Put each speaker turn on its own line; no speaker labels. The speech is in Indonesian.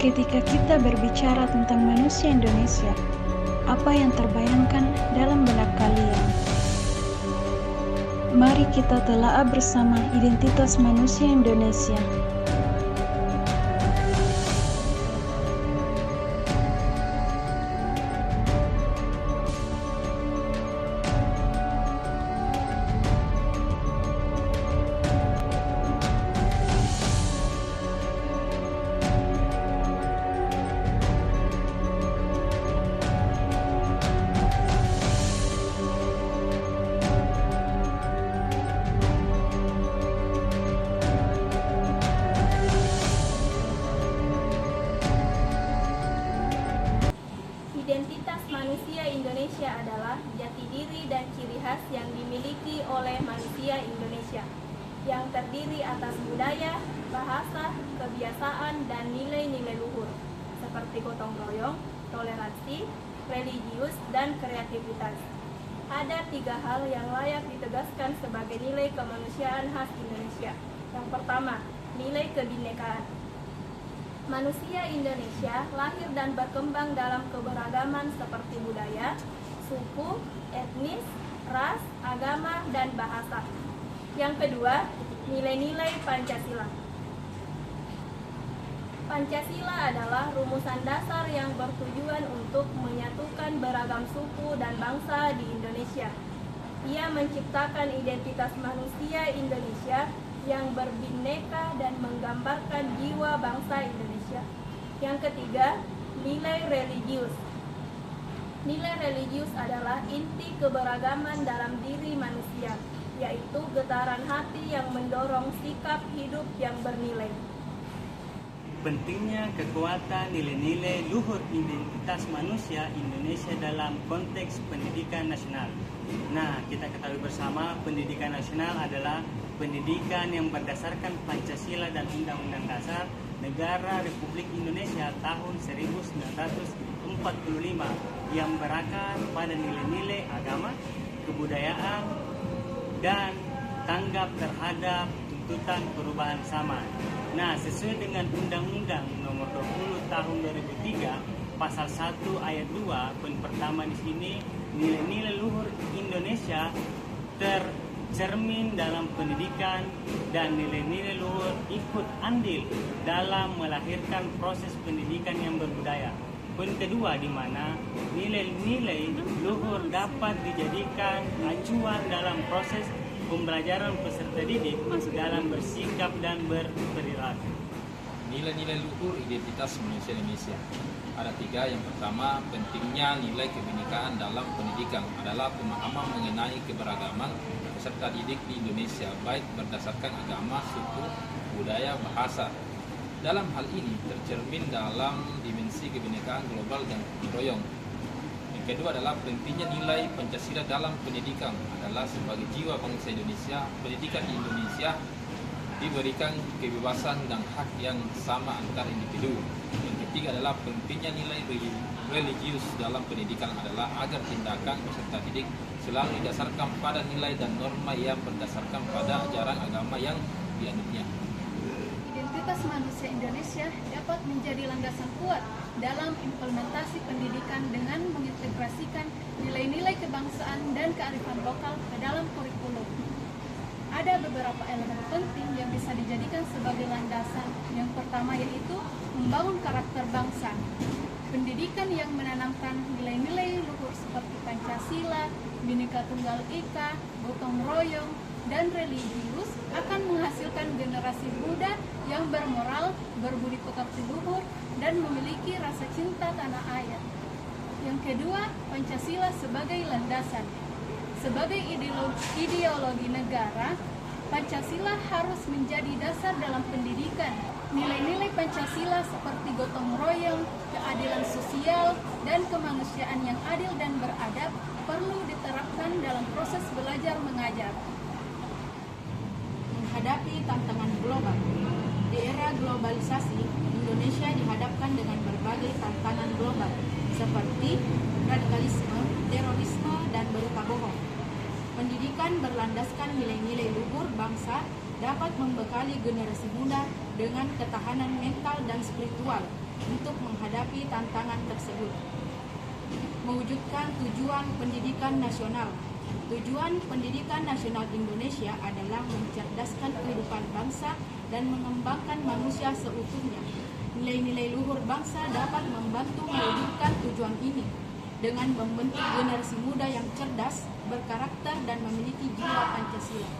Ketika kita berbicara tentang manusia Indonesia, apa yang terbayangkan dalam benak kalian? Mari kita telaah bersama identitas manusia Indonesia.
Identitas manusia Indonesia adalah jati diri dan ciri khas yang dimiliki oleh manusia Indonesia, yang terdiri atas budaya, bahasa, kebiasaan, dan nilai-nilai luhur, seperti gotong royong, toleransi, religius, dan kreativitas. Ada 3 hal yang layak ditegaskan sebagai nilai kemanusiaan khas Indonesia. Yang pertama, nilai kebinekaan. Manusia Indonesia lahir dan berkembang dalam keberagaman seperti budaya, suku, etnis, ras, agama, dan bahasa. Yang kedua, nilai-nilai Pancasila. Pancasila adalah rumusan dasar yang bertujuan untuk menyatukan beragam suku dan bangsa di Indonesia. Ia menciptakan identitas manusia Indonesia yang berbineka dan menggambarkan jiwa bangsa Indonesia. Yang ketiga, nilai religius. Nilai religius adalah inti keberagaman dalam diri manusia, yaitu getaran hati yang mendorong sikap hidup yang bernilai.
Pentingnya kekuatan nilai-nilai luhur identitas manusia Indonesia dalam konteks pendidikan nasional. Nah, kita ketahui bersama pendidikan nasional adalah pendidikan yang berdasarkan Pancasila dan Undang-Undang Dasar Negara Republik Indonesia tahun 1945 yang berakar pada nilai-nilai agama, kebudayaan, dan tanggap terhadap tuntutan perubahan zaman. Nah, sesuai dengan Undang-Undang Nomor 20 Tahun 2003 Pasal 1 Ayat 2 poin pertama di sini, nilai-nilai luhur Indonesia tercermin dalam pendidikan dan nilai-nilai luhur ikut andil dalam melahirkan proses pendidikan yang berbudaya. Poin kedua, di mana nilai-nilai luhur dapat dijadikan acuan dalam proses pembelajaran peserta didik dalam bersikap dan berperilaku.
Nilai-nilai luhur identitas manusia Indonesia. Ada 3. Yang pertama, pentingnya nilai kebinekaan dalam pendidikan adalah pemahaman mengenai keberagaman peserta didik di Indonesia, baik berdasarkan agama, suku, budaya, bahasa. Dalam hal ini tercermin dalam dimensi kebinekaan global dan royong. Yang kedua adalah pentingnya nilai Pancasila dalam pendidikan adalah sebagai jiwa bangsa Indonesia. Pendidikan di Indonesia diberikan kebebasan dan hak yang sama antar individu. Yang ketiga adalah pentingnya nilai religius dalam pendidikan adalah agar tindakan peserta didik selalu didasarkan pada nilai dan norma yang berdasarkan pada ajaran agama yang dianutnya.
Identitas manusia Indonesia dapat menjadi landasan kuat dalam implementasi pendidikan dengan mengintegrasikan nilai-nilai kebangsaan dan kearifan lokal ke dalam kurikulum. Ada beberapa elemen penting yang bisa dijadikan sebagai landasan. Yang pertama yaitu membangun karakter bangsa. Pendidikan yang menanamkan nilai-nilai luhur seperti Pancasila, Bhinneka Tunggal Ika, gotong royong, dan religius akan menghasilkan generasi muda yang bermoral, berbudi pekerti luhur, dan memiliki rasa cinta tanah air. Yang kedua, Pancasila sebagai landasan. Sebagai ideologi negara, Pancasila harus menjadi dasar dalam pendidikan. Nilai-nilai Pancasila seperti gotong royong, keadilan sosial, dan kemanusiaan yang adil dan beradab perlu diterapkan dalam proses belajar mengajar.
Menghadapi tantangan global. Di era globalisasi, Indonesia dihadapkan dengan berbagai tantangan global seperti radikalisme, terorisme, dan berita bohong. Pendidikan berlandaskan nilai-nilai luhur bangsa dapat membekali generasi muda dengan ketahanan mental dan spiritual untuk menghadapi tantangan tersebut. Mewujudkan tujuan pendidikan nasional. Tujuan pendidikan nasional Indonesia adalah mencerdaskan kehidupan bangsa dan mengembangkan manusia seutuhnya. Nilai-nilai luhur bangsa dapat membantu mewujudkan tujuan ini dengan membentuk generasi muda yang cerdas, berkarakter, dan memiliki jiwa Pancasila.